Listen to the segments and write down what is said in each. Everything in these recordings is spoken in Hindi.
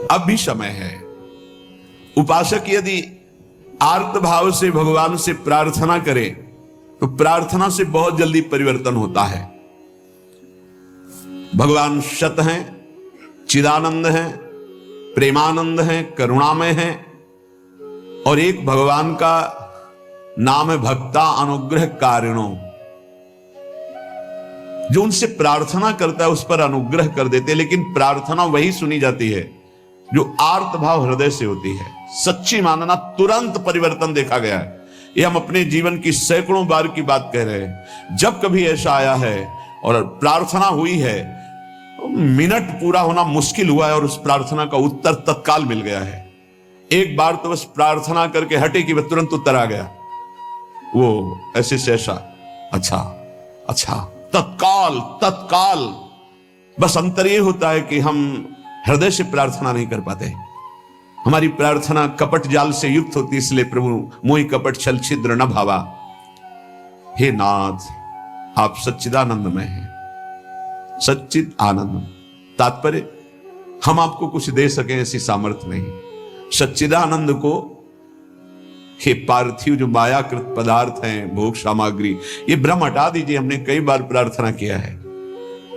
अब भी समय है। उपासक यदि आर्त भाव से भगवान से प्रार्थना करे तो प्रार्थना से बहुत जल्दी परिवर्तन होता है। भगवान सत हैं, चिदानंद हैं, प्रेमानंद हैं, करुणामय हैं, और एक भगवान का नाम है भक्ता अनुग्रह कारिणो। जो उनसे प्रार्थना करता है उस पर अनुग्रह कर देते हैं, लेकिन प्रार्थना वही सुनी जाती है जो आर्त भाव हृदय से होती है। सच्ची मानना, तुरंत परिवर्तन देखा गया है। ये हम अपने जीवन की सैकड़ों बार की बात कह रहे हैं। जब कभी ऐसा आया है और प्रार्थना हुई है तो मिनट पूरा होना मुश्किल हुआ है और उस प्रार्थना का उत्तर तत्काल मिल गया है। एक बार तो बस प्रार्थना करके हटे कि वह तुरंत उत्तर आ गया, वो ऐसे से ऐसा, अच्छा अच्छा, तत्काल तत्काल। बस अंतर ये होता है कि हम हृदय से प्रार्थना नहीं कर पाते। हमारी प्रार्थना कपट जाल से युक्त होती, इसलिए प्रभु मोहि कपट छल छिद्र न भावा। हे नाथ, आप सच्चिदानंद में हैं, सच्चिद आनंद। तात्पर्य, हम आपको कुछ दे सके ऐसी सामर्थ्य नहीं। सच्चिदानंद को हे पार्थिव जो मायाकृत पदार्थ हैं, भोग सामग्री, ये भ्रम हटा दीजिए। हमने कई बार प्रार्थना किया है,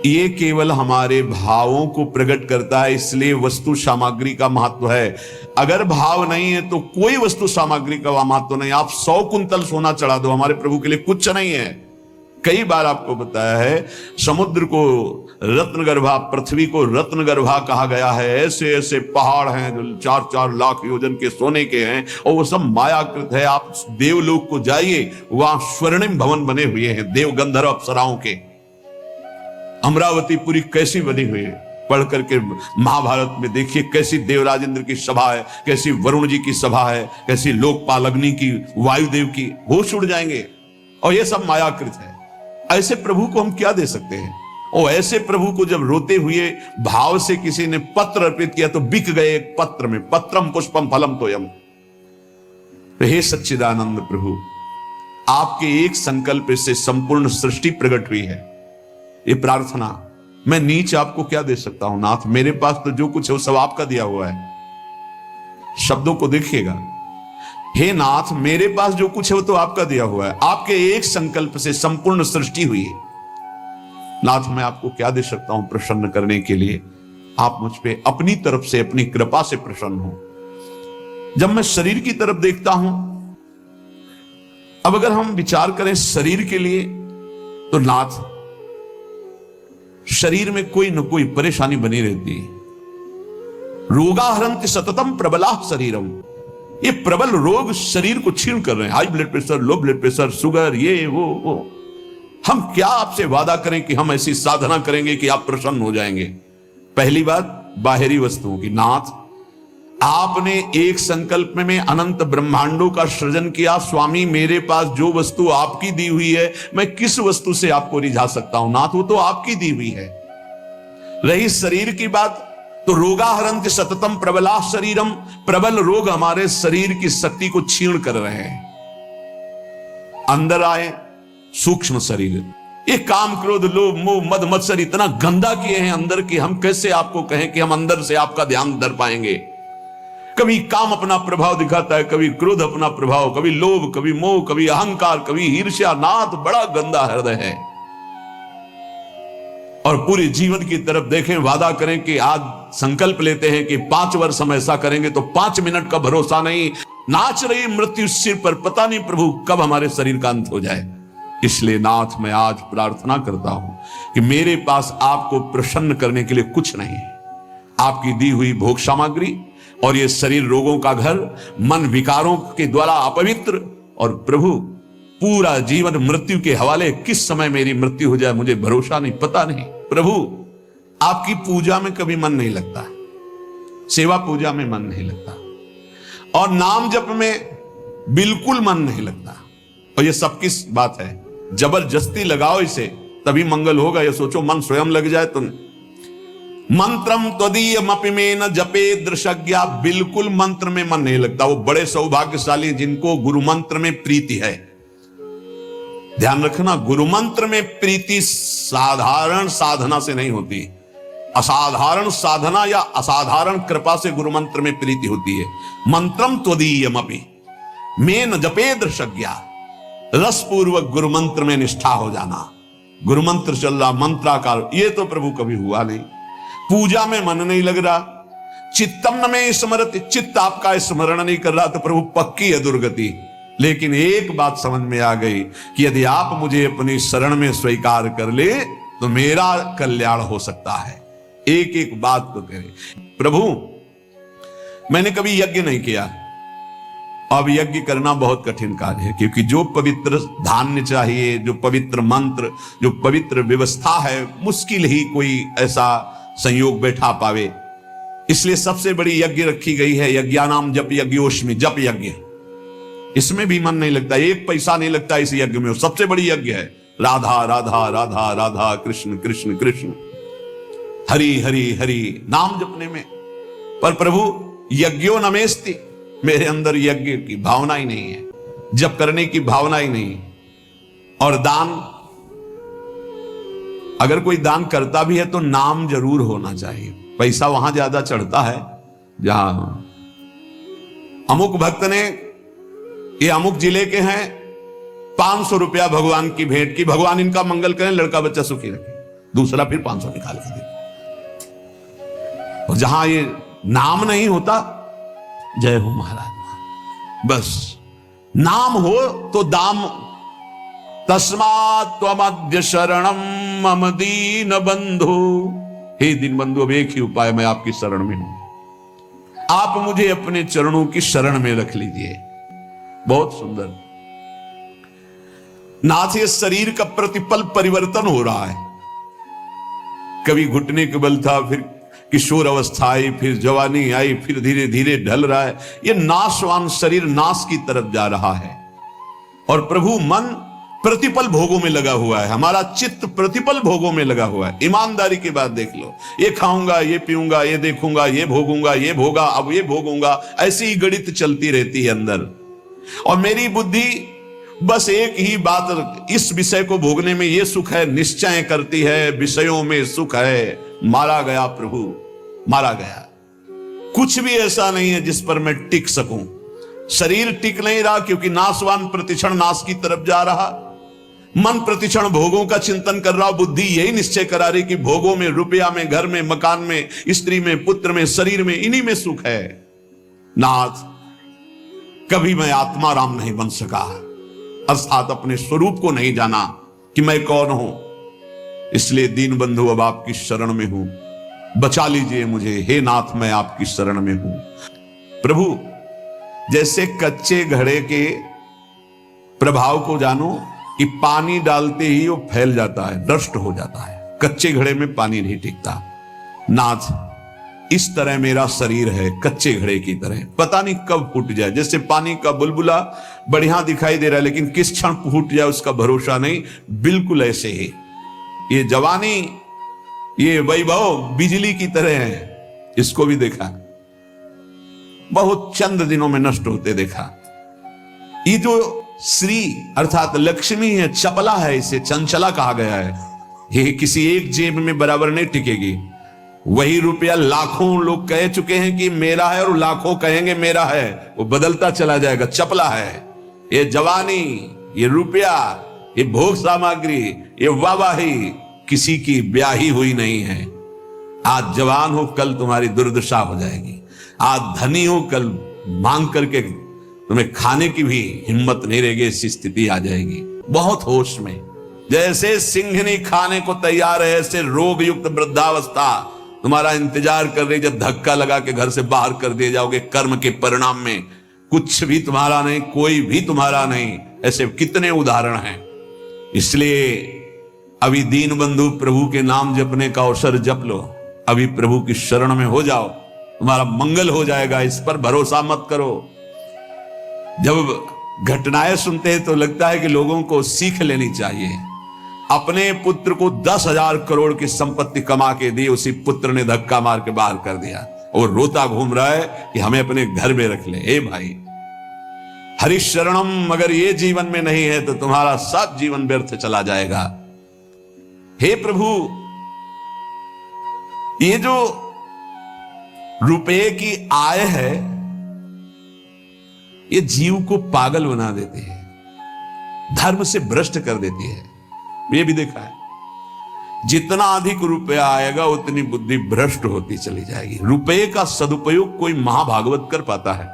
ये केवल हमारे भावों को प्रकट करता है, इसलिए वस्तु सामग्री का महत्व है। अगर भाव नहीं है तो कोई वस्तु सामग्री का महत्व नहीं। आप 100 कुंतल सोना चढ़ा दो, हमारे प्रभु के लिए कुछ नहीं है। कई बार आपको बताया है, समुद्र को रत्नगर्भा, पृथ्वी को रत्नगर्भा कहा गया है। ऐसे ऐसे पहाड़ हैं जो 4-4 लाख योजन के सोने के हैं, और वो सब मायाकृत है। आप देवलोक को जाइए, वहां स्वर्णिम भवन बने हुए हैं देव गंधर्व अप्सराओं के। अमरावतीपुरी कैसी बनी हुई है, पढ़ करके महाभारत में देखिए कैसी देवराजेंद्र की सभा है, कैसी वरुण जी की सभा है, कैसी लोकपाल अग्नि की, वायुदेव की, होश उड़ जाएंगे। और ये सब मायाकृत है। ऐसे प्रभु को हम क्या दे सकते हैं? और ऐसे प्रभु को जब रोते हुए भाव से किसी ने पत्र अर्पित किया तो बिक गए एक पत्र में, पत्रम पुष्पम फलम तोयम। हे सच्चिदानंद प्रभु, आपके एक संकल्प से संपूर्ण सृष्टि प्रकट हुई है। ये प्रार्थना, मैं नीच आपको क्या दे सकता हूं नाथ? मेरे पास तो जो कुछ है वो सब आपका दिया हुआ है। शब्दों को देखिएगा, हे नाथ, मेरे पास जो कुछ है वो तो आपका दिया हुआ है। आपके एक संकल्प से संपूर्ण सृष्टि हुई है। नाथ, मैं आपको क्या दे सकता हूं प्रसन्न करने के लिए? आप मुझ पे अपनी तरफ से, अपनी कृपा से प्रसन्न हो। जब मैं शरीर की तरफ देखता हूं, अब अगर हम विचार करें शरीर के लिए, तो नाथ, शरीर में कोई न कोई परेशानी बनी रहती है। रोगाहरंति सततम प्रबला शरीरम। ये प्रबल रोग शरीर को छीन कर रहे हैं। High blood pressure, low blood pressure, sugar, ये वो। हम क्या आपसे वादा करें कि हम ऐसी साधना करेंगे कि आप प्रसन्न हो जाएंगे? पहली बात, बाहरी वस्तुओं की। नाथ, आपने एक संकल्प में अनंत ब्रह्मांडों का सृजन किया। स्वामी, मेरे पास जो वस्तु आपकी दी हुई है, मैं किस वस्तु से आपको रिझा सकता हूं? नाथ, वो तो आपकी दी हुई है। रही शरीर की बात, तो रोगाहरंत सततम प्रबला शरीरम। प्रबल रोग हमारे शरीर की शक्ति को छीन कर रहे हैं। अंदर आए सूक्ष्म शरीर, ये काम, क्रोध, लोभ, मोह, मद, मत्सर इतना गंदा किए हैं अंदर की, हम कैसे आपको कहें कि हम अंदर से आपका ध्यान धर पाएंगे? कभी काम अपना प्रभाव दिखाता है, कभी क्रोध अपना प्रभाव, कभी लोभ, कभी मोह, कभी अहंकार, कभी ईर्ष्या। नाथ, बड़ा गंदा हृदय है। और पूरे जीवन की तरफ देखें, वादा करें कि आज संकल्प लेते हैं कि 5 वर्ष हम ऐसा करेंगे, तो 5 मिनट का भरोसा नहीं। नाच रही मृत्यु सिर पर, पता नहीं प्रभु कब हमारे शरीर का अंत हो जाए। इसलिए नाथ, मैं आज प्रार्थना करता हूं कि मेरे पास आपको प्रसन्न करने के लिए कुछ नहीं है। आपकी दी हुई भोग सामग्री और ये शरीर रोगों का घर, मन विकारों के द्वारा अपवित्र, और प्रभु पूरा जीवन मृत्यु के हवाले। किस समय मेरी मृत्यु हो जाए मुझे भरोसा नहीं, पता नहीं। प्रभु, आपकी पूजा में कभी मन नहीं लगता, सेवा पूजा में मन नहीं लगता, और नाम जप में बिल्कुल मन नहीं लगता। और ये सब किस बात है? जबरदस्ती लगाओ इसे, तभी मंगल होगा। ये सोचो मन स्वयं लग जाए तो। मंत्रम त्वदीयमपि में न जपे दृशज्ञा। बिल्कुल मंत्र में मन नहीं लगता। वो बड़े सौभाग्यशाली जिनको गुरु मंत्र में प्रीति है। ध्यान रखना, गुरु मंत्र में प्रीति साधारण साधना से नहीं होती। असाधारण साधना या असाधारण कृपा से गुरु मंत्र में प्रीति होती है। मंत्रम त्वदीयमपि में न जपे दृशज्ञा, रस पूर्वक गुरु मंत्र में निष्ठा हो जाना। गुरु मंत्र चल रहा, मंत्राकार, ये तो प्रभु कभी हुआ नहीं। पूजा में मन नहीं लग रहा, चित्तम न में स्मरति, चित्त आपका स्मरण नहीं कर रहा, तो प्रभु पक्की है दुर्गति। लेकिन एक बात समझ में आ गई कि यदि आप मुझे अपनी शरण में स्वीकार कर ले तो मेरा कल्याण हो सकता है। एक एक बात को करे। प्रभु मैंने कभी यज्ञ नहीं किया, अब यज्ञ करना बहुत कठिन कार्य है, क्योंकि जो पवित्र धान्य चाहिए, जो पवित्र मंत्र, जो पवित्र व्यवस्था है, मुश्किल ही कोई ऐसा संयोग बैठा पावे। इसलिए सबसे बड़ी यज्ञ रखी गई है, यज्ञानाम जप यज्ञोष्मी, जप यज्ञ। इसमें भी मन नहीं लगता, एक पैसा नहीं लगता इस यज्ञ में। सबसे बड़ी यज्ञ है राधा राधा राधा राधा, कृष्ण कृष्ण कृष्ण, हरि हरि हरि, नाम जपने में। पर प्रभु यज्ञो नमेस्ति, मेरे अंदर यज्ञ की भावना ही नहीं है, जप करने की भावना ही नहीं। और दान, अगर कोई दान करता भी है तो नाम जरूर होना चाहिए। पैसा वहां ज्यादा चढ़ता है जहां अमुक भक्त ने, ये अमुक जिले के हैं, 500 रुपया भगवान की भेंट की, भगवान इनका मंगल करें, लड़का बच्चा सुखी रखे, दूसरा फिर 500 निकाल के दे। और जहां ये नाम नहीं होता, जय हो महाराज, बस नाम हो तो दाम। तस्मात् त्वमद्य शरणम मम दीन बंधु, हे दीन बंधु, अब एक ही उपाय, मैं आपकी शरण में हूं, आप मुझे अपने चरणों की शरण में रख लीजिए। बहुत सुंदर। नाथ, ये शरीर का प्रतिपल परिवर्तन हो रहा है। कभी घुटने के बल था, फिर किशोर अवस्था आई, फिर जवानी आई, फिर धीरे धीरे ढल रहा है। ये नाशवान शरीर नाश की तरफ जा रहा है। और प्रभु मन प्रतिपल भोगों में लगा हुआ है, हमारा चित्त प्रतिपल भोगों में लगा हुआ है। ईमानदारी की बात देख लो, ये खाऊंगा, ये पीऊंगा, ये देखूंगा, ये भोगूंगा, ये भोगा, अब ये भोगूंगा, ऐसी ही गणित चलती रहती है अंदर। और मेरी बुद्धि बस एक ही बात, इस विषय को भोगने में ये सुख है, निश्चय करती है, विषयों में सुख है। मारा गया प्रभु, मारा गया। कुछ भी ऐसा नहीं है जिस पर मैं टिक सकूं। शरीर टिक नहीं रहा, क्योंकि नाशवान प्रतिक्षण नाश की तरफ जा रहा। मन प्रतिक्षण भोगों का चिंतन कर रहा। बुद्धि यही निश्चय करा रही कि भोगों में, रुपया में, घर में, मकान में, स्त्री में, पुत्र में, शरीर में, इन्हीं में सुख है। नाथ, कभी मैं आत्मा राम नहीं बन सका, अर्थात अपने स्वरूप को नहीं जाना कि मैं कौन हूं। इसलिए दीन बंधु, अब आपकी शरण में हूं, बचा लीजिए मुझे। हे नाथ, मैं आपकी शरण में हूं। प्रभु, जैसे कच्चे घड़े के प्रभाव को जानो कि पानी डालते ही वो फैल जाता है, नष्ट हो जाता है, कच्चे घड़े में पानी नहीं टिकता। नाथ, इस तरह मेरा शरीर है, कच्चे घड़े की तरह, पता नहीं कब फूट जाए। जैसे पानी का बुलबुला बढ़िया दिखाई दे रहा है, लेकिन किस क्षण फूट जाए उसका भरोसा नहीं। बिल्कुल ऐसे ही ये जवानी, ये वैभव बिजली की तरह है। इसको भी देखा, बहुत चंद दिनों में नष्ट होते देखा। ये जो श्री अर्थात लक्ष्मी है, चपला है, इसे चंचला कहा गया है। ये किसी एक जेब में बराबर नहीं टिकेगी। वही रुपया लाखों लोग कह चुके हैं कि मेरा है, और लाखों कहेंगे मेरा है, वो बदलता चला जाएगा, चपला है। ये जवानी, ये रुपया, ये भोग सामग्री, ये वाहवाही किसी की ब्याही हुई नहीं है। आज जवान हो, कल तुम्हारी दुर्दशा हो जाएगी। आज धनी हो, कल मांग करके तुम्हें खाने की भी हिम्मत नहीं रहेगी, ऐसी स्थिति आ जाएगी। बहुत होश में, जैसे सिंघनी खाने को तैयार है, ऐसे रोग युक्त वृद्धावस्था तुम्हारा इंतजार कर रही। जब धक्का लगा के घर से बाहर कर दिए जाओगे, कर्म के परिणाम में कुछ भी तुम्हारा नहीं, कोई भी तुम्हारा नहीं। ऐसे कितने उदाहरण हैं। इसलिए अभी दीन बंधु, प्रभु के नाम जपने का अवसर जप लो। अभी प्रभु की शरण में हो जाओ, तुम्हारा मंगल हो जाएगा। इस पर भरोसा मत करो। जब घटनाएं सुनते हैं तो लगता है कि लोगों को सीख लेनी चाहिए। अपने पुत्र को 10,000 करोड़ की संपत्ति कमा के दी, उसी पुत्र ने धक्का मार के बाहर कर दिया और रोता घूम रहा है कि हमें अपने घर में रख ले। हे भाई, हरिशरणम अगर ये जीवन में नहीं है तो तुम्हारा सब जीवन व्यर्थ चला जाएगा। हे प्रभु, ये जो रुपये की आय है, ये जीव को पागल बना देती है, धर्म से भ्रष्ट कर देती है। ये भी देखा है, जितना अधिक रुपया आएगा उतनी बुद्धि भ्रष्ट होती चली जाएगी। रुपये का सदुपयोग कोई महाभागवत कर पाता है?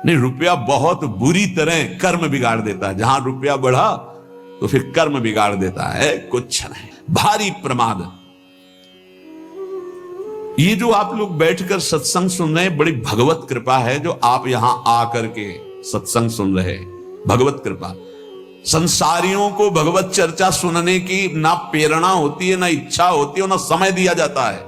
नहीं, रुपया बहुत बुरी तरह कर्म बिगाड़ देता है। जहां रुपया बढ़ा तो फिर कर्म बिगाड़ देता है, कुछ नहीं, भारी प्रमाद। ये जो आप लोग बैठकर सत्संग सुन रहे हैं, बड़ी भगवत कृपा है जो आप यहां आकर के सत्संग सुन रहे हैं, भगवत कृपा। संसारियों को भगवत चर्चा सुनने की ना प्रेरणा होती है, ना इच्छा होती है, ना समय दिया जाता है।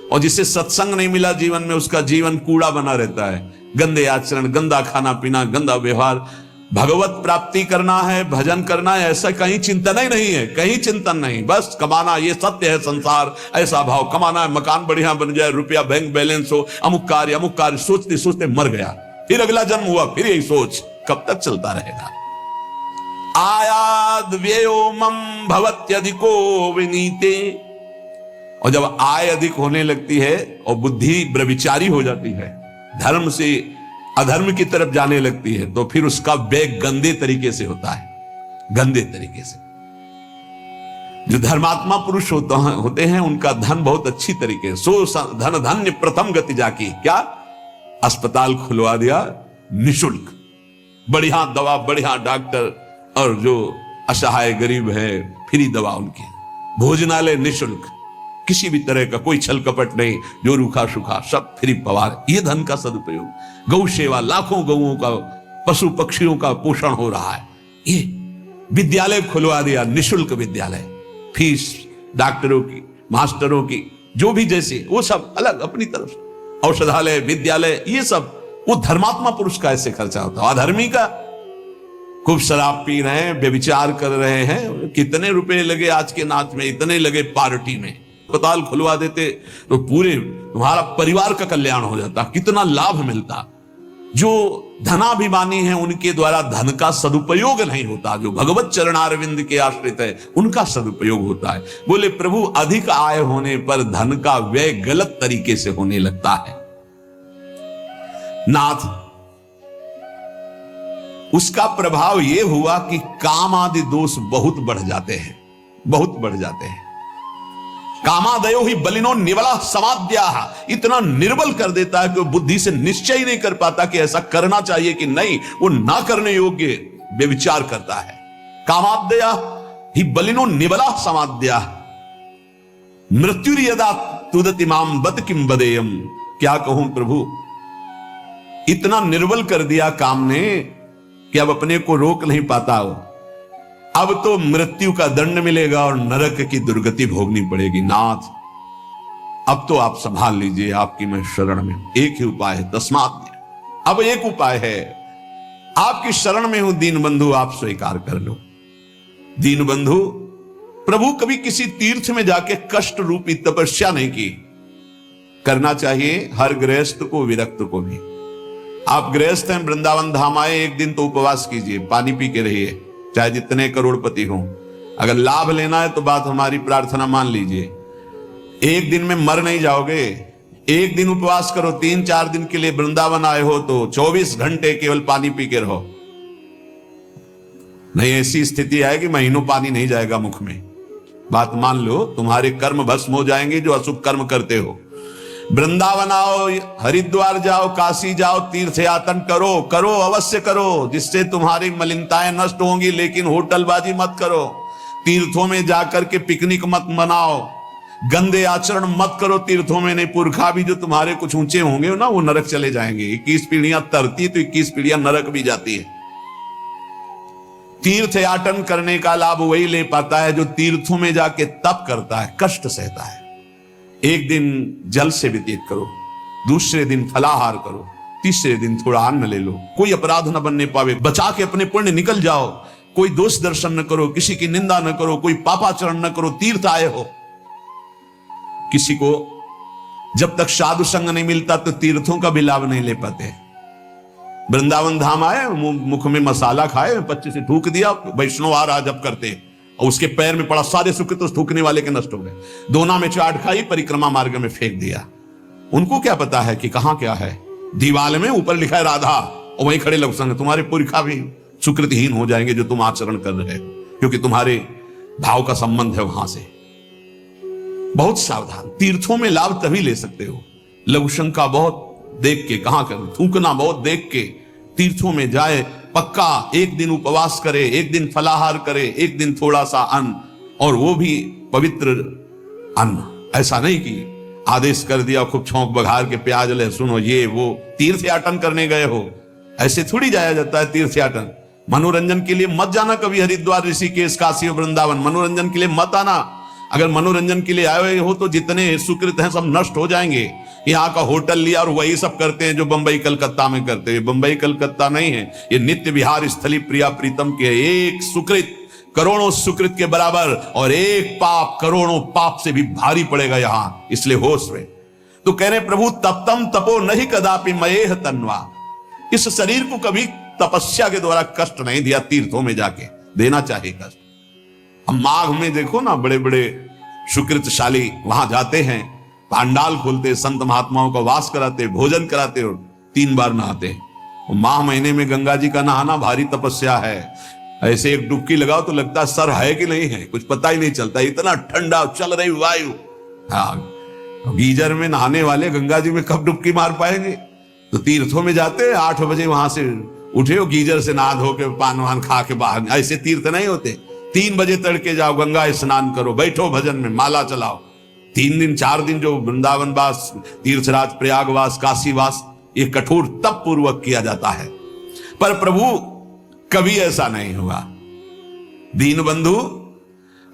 और जिसे सत्संग नहीं मिला जीवन में, उसका जीवन कूड़ा बना रहता है। गंदे आचरण, गंदा खाना पीना, गंदा व्यवहार। भगवत प्राप्ति करना है, भजन करना है, ऐसा कहीं चिंतन ही नहीं है, कहीं चिंतन नहीं। बस कमाना, ये सत्य है संसार, ऐसा भाव, कमाना है, मकान बढ़िया बन जाए, रुपया बैंक बैलेंस हो, अमुक कार्य सोचते सोचते मर गया, फिर अगला जन्म हुआ, फिर यही सोच, कब तक चलता रहेगा? आयाद व्ययोमम भवत्यधिको विनीते। और जब आय अधिक होने लगती है और बुद्धि व्यभिचारी हो जाती है, धर्म से अधर्म की तरफ जाने लगती है, तो फिर उसका व्यय गंदे तरीके से होता है, गंदे तरीके से। जो धर्मात्मा पुरुष होते हैं उनका धन बहुत अच्छी तरीके, सो धन धन्य प्रथम गति जाकी। क्या? अस्पताल खुलवा दिया निशुल्क, बढ़िया दवा, बढ़िया डॉक्टर, और जो असहाय गरीब है फ्री दवा उनकी, भोजनालय निशुल्क, किसी भी तरह का कोई छल कपट नहीं, जो रूखा सूखा सब फ्री पवार। ये धन का सदुपयोग। गौ सेवा, लाखों गौओं का, पशु पक्षियों का पोषण हो रहा है। ये विद्यालय खुलवा दिया, निशुल्क विद्यालय, फीस डॉक्टरों की, मास्टरों की, जो भी जैसे, वो सब अलग अपनी तरफ। औषधालय, विद्यालय, ये सब वो धर्मात्मा पुरुष का ऐसे खर्चा होता है। अधर्मी का खूब शराब पी रहे हैं, व्यभिचार कर रहे हैं, कितने रुपए लगे आज के नाच में, इतने लगे पार्टी में। अस्पताल खुलवा देते तो पूरे तुम्हारा परिवार का कल्याण हो जाता, कितना लाभ मिलता। जो धनाभिमानी हैं उनके द्वारा धन का सदुपयोग नहीं होता, जो भगवत चरणारविंद के आश्रित है उनका सदुपयोग होता है। बोले प्रभु, अधिक आय होने पर धन का व्यय गलत तरीके से होने लगता है। नाथ, उसका प्रभाव यह हुआ कि काम आदि दोष बहुत बढ़ जाते हैं, बहुत बढ़ जाते हैं। कामादयो ही बलिनो निवला समाद्या, इतना निर्बल कर देता है कि वो बुद्धि से निश्चय ही नहीं कर पाता कि ऐसा करना चाहिए कि नहीं, वो ना करने योग्य व्यभिचार करता है। कामादया ही बलिनो निवला समाद्या, मृत्यु यदा तुदति माम बद किम बदेयम। क्या कहूं प्रभु, इतना निर्बल कर दिया काम ने कि अब अपने को रोक नहीं पाता हो। अब तो मृत्यु का दंड मिलेगा और नरक की दुर्गति भोगनी पड़ेगी। नाथ, अब तो आप संभाल लीजिए, आपकी मैं शरण में हूं। एक ही उपाय है, तस्मात्। अब एक उपाय है, आपकी शरण में हूं दीन बंधु, आप स्वीकार कर लो। दीन बंधु, प्रभु कभी किसी तीर्थ में जाके कष्ट रूपी तपस्या नहीं की। करना चाहिए हर गृहस्थ को, विरक्त को भी। आप गृहस्थ हैं, वृंदावन धाम आए, एक दिन तो उपवास कीजिए, पानी पी के रहिए, चाहे जितने करोड़पति हों। अगर लाभ लेना है तो बात हमारी प्रार्थना मान लीजिए। एक दिन में मर नहीं जाओगे, एक दिन उपवास करो, 3-4 दिन के लिए वृंदावन आए हो तो 24 घंटे केवल पानी पी के रहो। नहीं, ऐसी स्थिति आएगी महीनों पानी नहीं जाएगा मुख में। बात मान लो, तुम्हारे कर्म भस्म हो जाएंगे जो अशुभ कर्म करते हो। वृंदावन आओ, हरिद्वार जाओ, काशी जाओ, तीर्थ यातन करो, करो अवश्य करो, जिससे तुम्हारी मलिनताएं नष्ट होंगी, लेकिन होटलबाजी मत करो, तीर्थों में जाकर के पिकनिक मत मनाओ, गंदे आचरण मत करो तीर्थों में। नहीं, पुरखा भी जो तुम्हारे कुछ ऊंचे होंगे ना, वो नरक चले जाएंगे। 21 पीढ़ियां तरती तो 21 पीढ़ियां नरक भी जाती है। तीर्थ याटन करने का लाभ वही ले पाता है जो तीर्थों में जाके तप करता है, कष्ट सहता है। एक दिन जल से व्यतीत करो, दूसरे दिन फलाहार करो, तीसरे दिन थोड़ा अन्न ले लो, कोई अपराध न बनने पावे, बचा के अपने पुण्य निकल जाओ। कोई दोष दर्शन न करो, किसी की निंदा न करो, कोई पापाचरण न करो। तीर्थ आए हो, किसी को जब तक साधु संग नहीं मिलता तो तीर्थों का भी लाभ नहीं ले पाते। वृंदावन धाम आए, मुख में मसाला खाए, बच्चे से थूक दिया, वैष्णव आ रहा जब करते, और उसके पैर में पड़ा, सारे सुकृत उस थूकने वाले के नष्ट हो गए। दोना में चाट खाई, परिक्रमा मार्ग में फेंक दिया। उनको क्या पता है कि कहां क्या है। दीवाल में ऊपर लिखा है राधा, और वहीं खड़े लोग संग, तुम्हारे पुरखा भी सुकृतहीन हो जाएंगे जो तुम आचरण कर रहे हो, क्योंकि तुम्हारे भाव का संबंध है वहां से। बहुत सावधान। तीर्थों में लाभ तभी ले सकते हो, लघु शंका बहुत देख के, कहां कर थूकना बहुत देख के। तीर्थों में जाए पक्का, एक दिन उपवास करे, एक दिन फलाहार करे, एक दिन थोड़ा सा अन्न, और वो भी पवित्र अन्न। ऐसा नहीं कि आदेश कर दिया खूब छौंक बघार के प्याज लहसुन हो, ये वो। तीर्थयाटन करने गए हो, ऐसे थोड़ी जाया जाता है तीर्थयाटन। मनोरंजन के लिए मत जाना कभी हरिद्वार, ऋषिकेश, काशी और वृंदावन। मनोरंजन के लिए मत आना। अगर मनोरंजन के लिए आए हो तो जितने सुकृत हैं सब नष्ट हो जाएंगे। यहाँ का होटल लिया और वही सब करते हैं जो बंबई कलकत्ता में करते हैं। बंबई कलकत्ता नहीं है, ये नित्य विहार स्थली प्रिया प्रीतम के। एक सुकृत करोड़ों सुकृत के बराबर, और एक पाप करोड़ों पाप से भी भारी पड़ेगा यहां, इसलिए होश में। तो कह रहे प्रभु तप्तम तपो नहीं कदापि मयेह तन्वा। इस शरीर को कभी तपस्या के द्वारा कष्ट नहीं दिया, तीर्थों में जाके देना चाहिए कष्ट। हम माघ में देखो ना, बड़े बड़े सुकृतशाली वहां जाते हैं, पांडाल खोलते, संत महात्माओं का वास कराते, भोजन कराते और 3 बार नहाते हैं। माह महीने में गंगा जी का नहाना भारी तपस्या है। ऐसे एक डुबकी लगाओ तो लगता है सर है कि नहीं है, कुछ पता ही नहीं चलता, इतना ठंडा चल रही वायु। हाँ, गीजर में नहाने वाले गंगा जी में कब डुबकी मार पाएंगे। तो तीर्थों में जाते 8 बजे वहां से उठे हो, गीजर से नहा धो के पान वान खा के बाहर। ऐसे तीर्थ नहीं होते। 3 बजे तड़के जाओ, गंगा स्नान करो, बैठो भजन में, माला चलाओ। 3 दिन 4 दिन जो वृंदावन वास, तीर्थराज, प्रयागवास, काशीवास, ये कठोर तप पूर्वक किया जाता है। पर प्रभु कभी ऐसा नहीं हुआ। दीन बंधु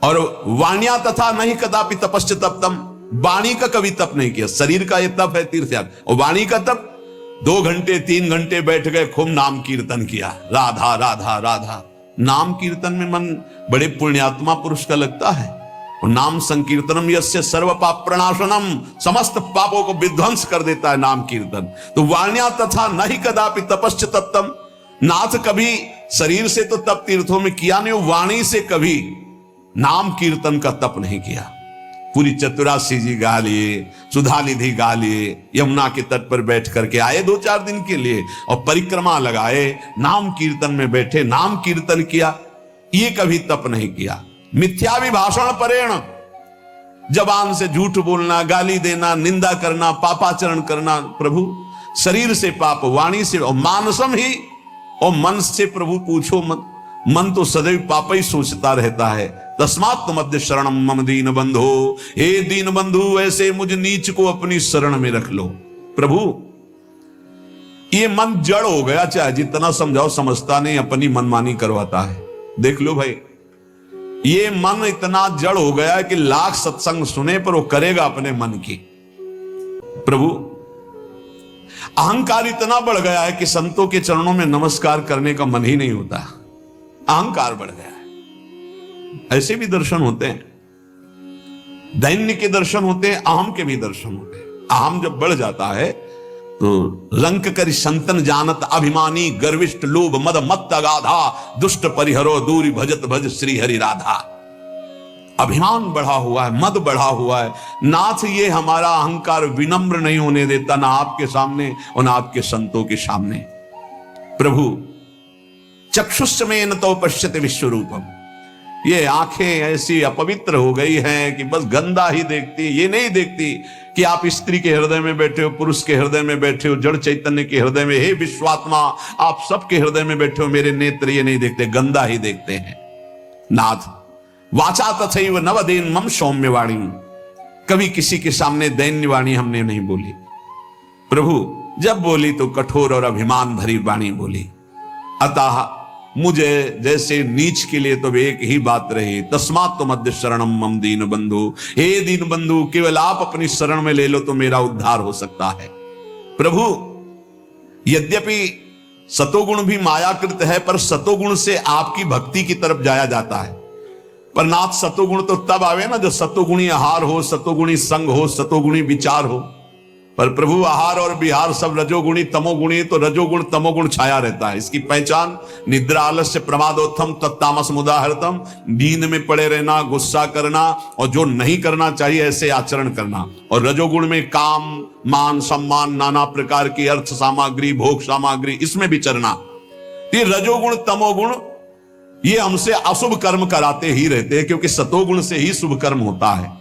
और वाण्या तथा नहीं कदापि तपश्च तप्तम। वाणी का कभी तप नहीं किया। शरीर का ये तप है तीर्थयाग, और वाणी का तप 2 घंटे 3 घंटे बैठ गए, खूब नाम कीर्तन किया, राधा राधा राधा। नाम कीर्तन में मन बड़े पुण्यात्मा पुरुष का लगता है। और नाम संकीर्तनम यस्य सर्व पाप प्रणाशनम, समस्त पापों को विध्वंस कर देता है नाम कीर्तन। तो वाण्या तथा नहीं कदापि तपश्च तप्तम। नाथ कभी शरीर से तो तप तीर्थों में किया नहीं, वाणी से कभी नाम कीर्तन का तप नहीं किया। पूरी चतुरासी जी गा लिए, सुधा निधि गा लिए, यमुना के तट पर बैठ करके आए 2-4 दिन के लिए, और परिक्रमा लगाए, नाम कीर्तन में बैठे, नाम कीर्तन किया। ये कभी तप नहीं किया। मिथ्या विभाषण परेण, जबान से झूठ बोलना, गाली देना, निंदा करना, पापाचरण करना। प्रभु शरीर से पाप, वाणी से, और मानसम ही, और मन से प्रभु पूछो मत। मन तो सदैव पाप ही सोचता रहता है। तस्मात् मध्य शरणम मम दीन बंधो। हे दीन बंधु, ऐसे मुझ नीच को अपनी शरण में रख लो। प्रभु ये मन जड़ हो गया, चाहे जितना समझाओ समझता नहीं, अपनी मनमानी करवाता है। देख लो भाई, ये मन इतना जड़ हो गया है कि लाख सत्संग सुने पर वो करेगा अपने मन की। प्रभु अहंकार इतना बढ़ गया है कि संतों के चरणों में नमस्कार करने का मन ही नहीं होता। अहंकार बढ़ गया है। ऐसे भी दर्शन होते हैं, दैन्य के दर्शन होते हैं, अहम के भी दर्शन होते हैं। अहम जब बढ़ जाता है तो रंक करि संतन जानत अभिमानी, गर्विष्ठ लोभ मद मत्त अगाधा, दुष्ट परिहरो दूरी भजत भज श्री हरि राधा। अभिमान बढ़ा हुआ है, मद बढ़ा हुआ है। नाथ ये हमारा अहंकार विनम्र नहीं होने देता, ना आपके सामने और ना आपके संतों के सामने। प्रभु चक्षुष्मेन तो पश्यते विश्वरूपम। ये आंखें ऐसी अपवित्र हो गई हैं कि बस गंदा ही देखती, ये नहीं देखती कि आप स्त्री के हृदय में बैठे हो, पुरुष के हृदय में बैठे हो, जड़ चैतन्य के हृदय में। हे विश्वात्मा, आप सबके हृदय में बैठे हो, मेरे नेत्र ये नहीं देखते, गंदा ही देखते हैं। नाथ वाचा तथैव नवदेन मम सौम्य वाणी। कभी किसी के सामने दैन्य वाणी हमने नहीं बोली। प्रभु जब बोली तो कठोर और अभिमान भरी वाणी बोली। अतः मुझे जैसे नीच के लिए तो एक ही बात रही, तस्मात् मध्य शरणम मम दीन बंधु। हे दीन बंधु, केवल आप अपनी शरण में ले लो तो मेरा उद्धार हो सकता है। प्रभु यद्यपि सतोगुण भी मायाकृत है, पर सतोगुण से आपकी भक्ति की तरफ जाया जाता है। पर नाथ सतोगुण तो तब आवे ना जब सतोगुणी आहार हो, सतोगुणी संग हो, सतोगुणी विचार हो। पर प्रभु आहार और विहार सब रजोगुणी तमोगुणी, तो रजोगुण तमोगुण छाया रहता है। इसकी पहचान निद्रा आलस्य प्रमादोत्थम तत्तामस मुदाहरतम, नींद में पड़े रहना, गुस्सा करना और जो नहीं करना चाहिए ऐसे आचरण करना। और रजोगुण में काम, मान, सम्मान, नाना प्रकार की अर्थ सामग्री, भोग सामग्री, इसमें विचरना। ये रजोगुण तमोगुण ये हमसे अशुभ कर्म कराते ही रहते हैं, क्योंकि सतोगुण से ही शुभ कर्म होता है।